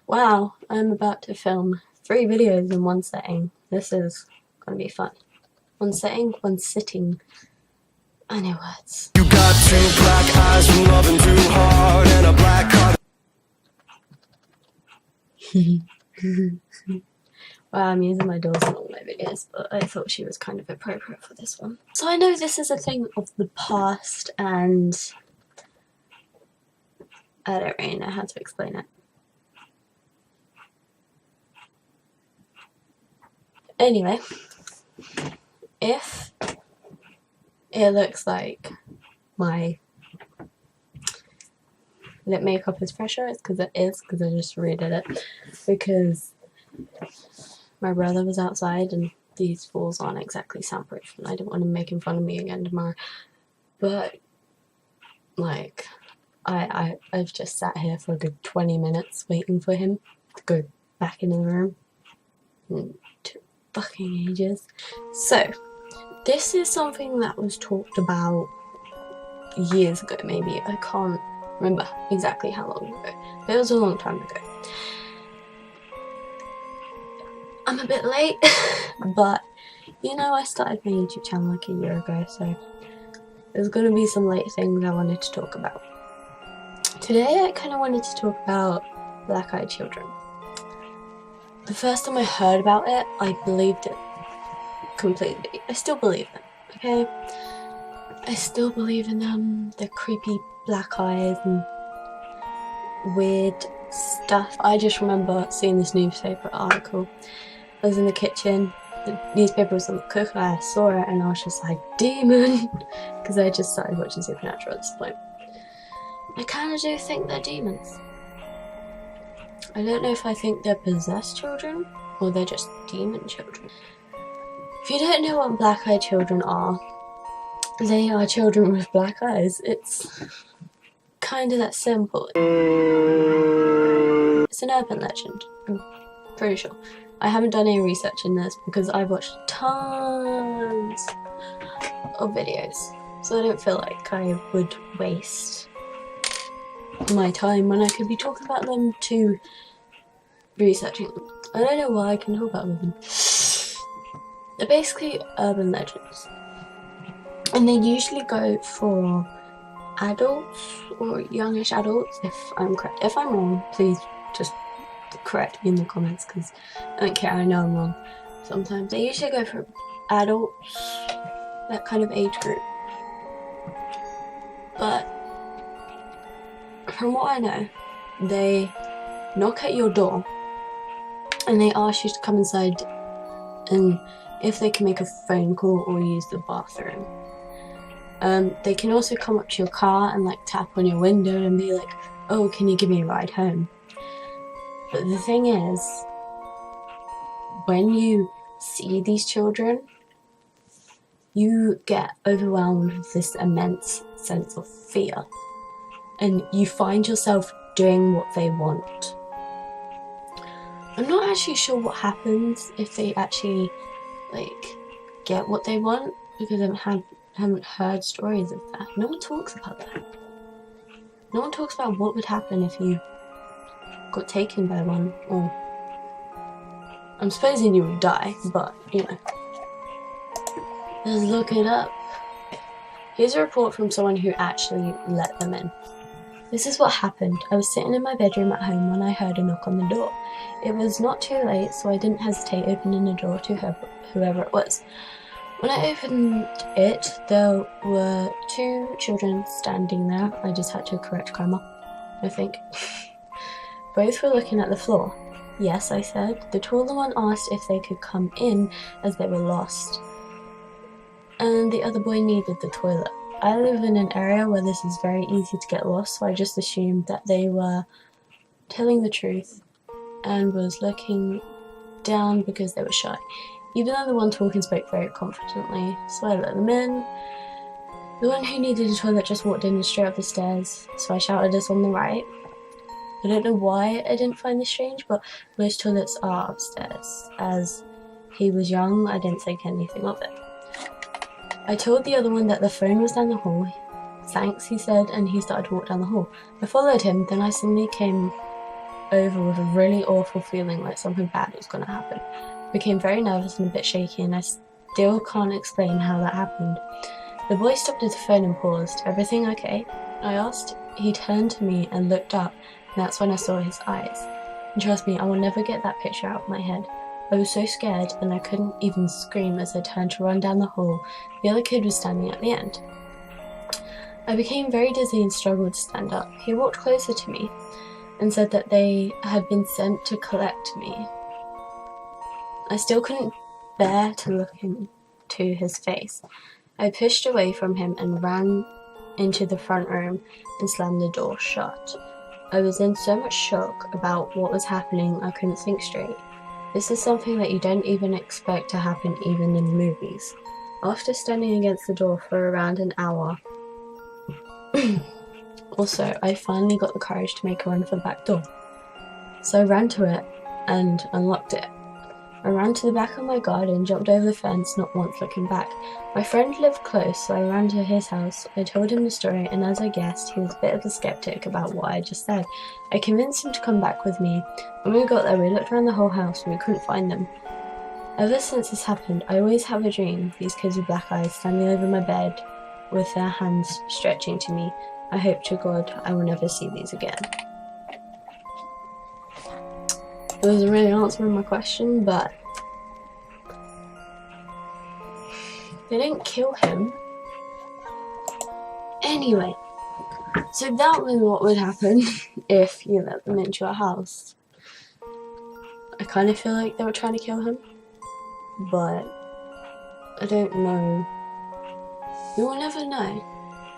Wow, I'm about to film 3 videos in one setting. This is gonna be fun. One setting, one sitting. I know words. You got 2 black eyes from loving too hard and a black car. Well, I'm using my dolls in all my videos, but I thought she was kind of appropriate for this one. So I know this is a thing of the past, and I don't really know how to explain it. Anyway, if it looks like my lip makeup is fresher, it's because it is, because I just redid it, because my brother was outside and these walls aren't exactly soundproof and I didn't want him making fun of me again tomorrow. But like I've just sat here for a good 20 minutes waiting for him to go back into the room. Took fucking ages. So this is something that was talked about years ago, maybe. I can't remember exactly how long ago, but it was a long time ago. I'm a bit late, but you know, I started my YouTube channel like a year ago, so there's gonna be some late things I wanted to talk about. Today I kind of wanted to talk about black-eyed children. The first time I heard about it, I believed it completely. I still believe them, okay? I still believe in them, their creepy black eyes and weird stuff. I just remember seeing this newspaper article. I was in the kitchen, the newspaper was on the cooker, I saw it and I was just like, demon! Because I just started watching Supernatural at this point. I kind of do think they're demons. I don't know if I think they're possessed children or they're just demon children. If you don't know what black-eyed children are, they are children with black eyes. It's kind of that simple. It's an urban legend, I'm pretty sure. I haven't done any research in this because I've watched tons of videos, so I don't feel like I would waste my time when I could be talking about them to researching them. I don't know why I can talk about them. They're basically urban legends, and they usually go for adults or youngish adults, if I'm correct. If I'm wrong, please just correct me in the comments, because I don't care, I know I'm wrong sometimes. They usually go for adults, that kind of age group. But from what I know, they knock at your door and they ask you to come inside and if they can make a phone call or use the bathroom. They can also come up to your car and like tap on your window and be like, oh, can you give me a ride home? But the thing is, when you see these children, you get overwhelmed with this immense sense of fear. And you find yourself doing what they want. I'm not actually sure what happens if they actually, like, get what they want, because I haven't heard stories of that. No one talks about that. No one talks about what would happen if you got taken by one, or I'm supposing you would die, but you know. Let's look it up. Here's a report from someone who actually let them in. This is what happened. I was sitting in my bedroom at home when I heard a knock on the door. It was not too late, so I didn't hesitate opening the door to whoever it was. When I opened it, there were 2 children standing there. I just had to correct grammar, I think. Both were looking at the floor. Yes, I said. The taller one asked if they could come in as they were lost, and the other boy needed the toilet. I live in an area where this is very easy to get lost, so I just assumed that they were telling the truth and was looking down because they were shy, even though the one talking spoke very confidently, so I let them in. The one who needed a toilet just walked in and straight up the stairs, so I shouted us on the right. I don't know why I didn't find this strange, but most toilets are upstairs. As he was young, I didn't think anything of it. I told the other one that the phone was down the hall. Thanks, he said, and he started to walk down the hall. I followed him, then I suddenly came over with a really awful feeling like something bad was going to happen. I became very nervous and a bit shaky, and I still can't explain how that happened. The boy stopped at the phone and paused. "Everything okay?" I asked. He turned to me and looked up, and that's when I saw his eyes. And trust me, I will never get that picture out of my head. I was so scared, and I couldn't even scream as I turned to run down the hall. The other kid was standing at the end. I became very dizzy and struggled to stand up. He walked closer to me and said that they had been sent to collect me. I still couldn't bear to look into his face. I pushed away from him and ran into the front room and slammed the door shut. I was in so much shock about what was happening, I couldn't think straight. This is something that you don't even expect to happen even in movies. After standing against the door for around an hour, also, I finally got the courage to make a run for the back door. So I ran to it and unlocked it. I ran to the back of my garden, jumped over the fence, not once looking back. My friend lived close, so I ran to his house. I told him the story, and as I guessed, he was a bit of a skeptic about what I just said. I convinced him to come back with me. When we got there, we looked around the whole house, and we couldn't find them. Ever since this happened, I always have a dream, these kids with black eyes standing over my bed with their hands stretching to me. I hope to God I will never see these again. It wasn't really answering my question, but they didn't kill him. Anyway, so that was what would happen if you let them into your house. I kind of feel like they were trying to kill him, but I don't know. You will never know,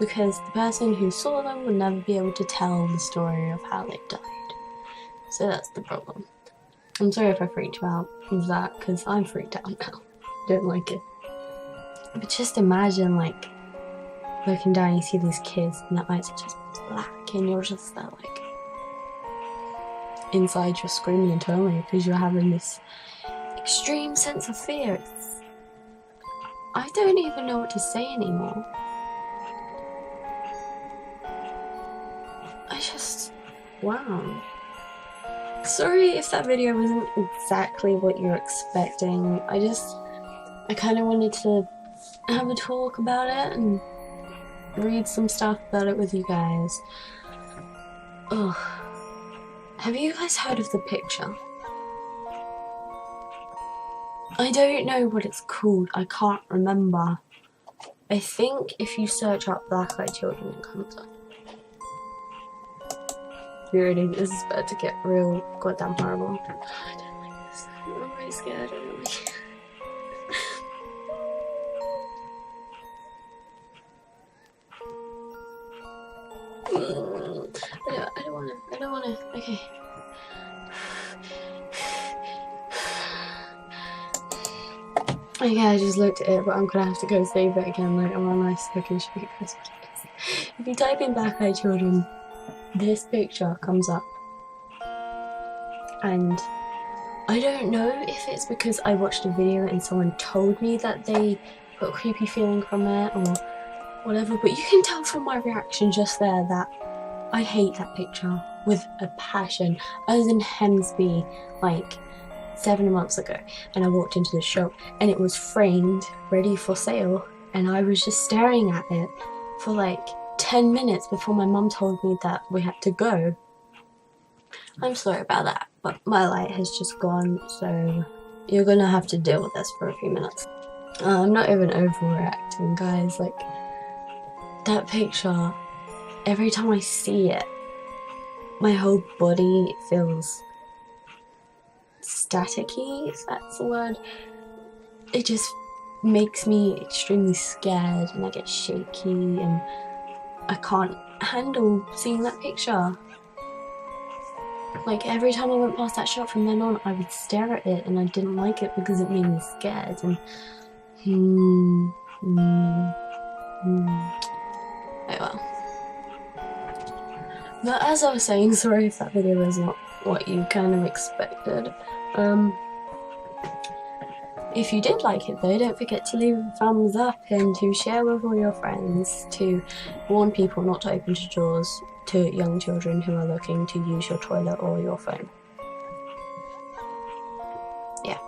because the person who saw them would never be able to tell the story of how they died. So that's the problem. I'm sorry if I freaked you out with that, because I'm freaked out now. Don't like it. But just imagine, like, looking down and you see these kids and their eyes are just black and you're just there, like, inside you're screaming internally because you're having this extreme sense of fear. I don't even know what to say anymore. Wow. Sorry if that video wasn't exactly what you're expecting. I kind of wanted to have a talk about it and read some stuff about it with you guys. Ugh. Have you guys heard of the picture? I don't know what it's called. I can't remember. I think if you search up black-eyed children, it comes up. Really, this is about to get real goddamn horrible. I don't like this. I'm very scared. I don't like it. I don't wanna. Okay. Okay, I just looked at it, but I'm gonna have to go save it again later on. I can show you guys what it is. If you type in black-eyed children, this picture comes up. And I don't know if it's because I watched a video and someone told me that they got a creepy feeling from it or whatever, but you can tell from my reaction just there that I hate that picture with a passion. I was in Hemsby like 7 months ago and I walked into the shop and it was framed, ready for sale, and I was just staring at it for like 10 minutes before my mum told me that we had to go. I'm sorry about that, but my light has just gone, so you're gonna have to deal with this for a few minutes. I'm not even overreacting, guys. Like, that picture, every time I see it, my whole body feels staticky, if that's the word. It just makes me extremely scared and I get shaky and I can't handle seeing that picture. Like, every time I went past that shop from then on, I would stare at it and I didn't like it because it made me scared. And oh well. But as I was saying, sorry if that video was not what you kind of expected. If you did like it though, don't forget to leave a thumbs up and to share with all your friends, to warn people not to open doors to young children who are looking to use your toilet or your phone. Yeah.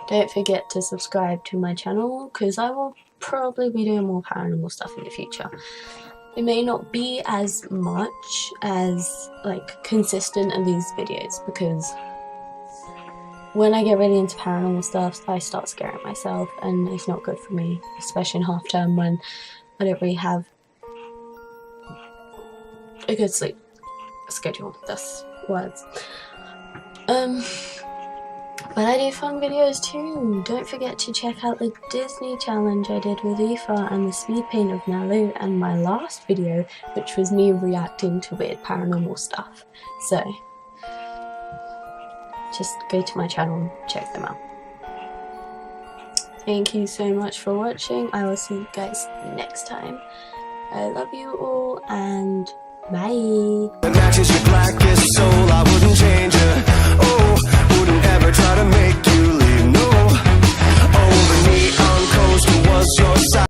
Don't forget to subscribe to my channel, because I will probably be doing more paranormal stuff in the future. It may not be as much as like consistent in these videos, because when I get really into paranormal stuff, I start scaring myself, and it's not good for me, especially in half term when I don't really have a good sleep schedule. That's words. But I do fun videos too. Don't forget to check out the Disney challenge I did with Aoife and the speed paint of Nalu, and my last video, which was me reacting to weird paranormal stuff. So just go to my channel and check them out. Thank you so much for watching. I will see you guys next time. I love you all, and bye. The matches your blackest soul, I wouldn't change it.